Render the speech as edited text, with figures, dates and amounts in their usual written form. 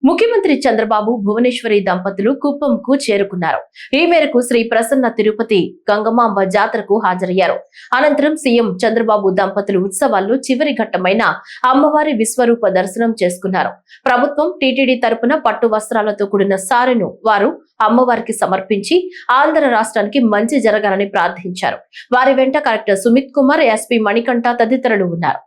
ముఖ్యమంత్రి చంద్రబాబు భువనేశ్వరి దంపతులు కుప్పంకు చేరుకున్నారు. ఈ మేరకు శ్రీ ప్రసన్న తిరుపతి గంగమాంబ జాతరకు హాజరయ్యారు. అనంతరం సీఎం చంద్రబాబు దంపతులు ఉత్సవాల్లో చివరి ఘట్టమైన అమ్మవారి విశ్వరూప దర్శనం చేసుకున్నారు. ప్రభుత్వం టీటీడీ తరపున పట్టు వస్త్రాలతో కూడిన సారెను వారు అమ్మవారికి సమర్పించి ఆంధ్ర రాష్ట్రానికి మంచి జరగాలని ప్రార్థించారు. వారి వెంట కలెక్టర్ సుమిత్ కుమార్, ఎస్పీ మణికంఠ తదితరులు ఉన్నారు.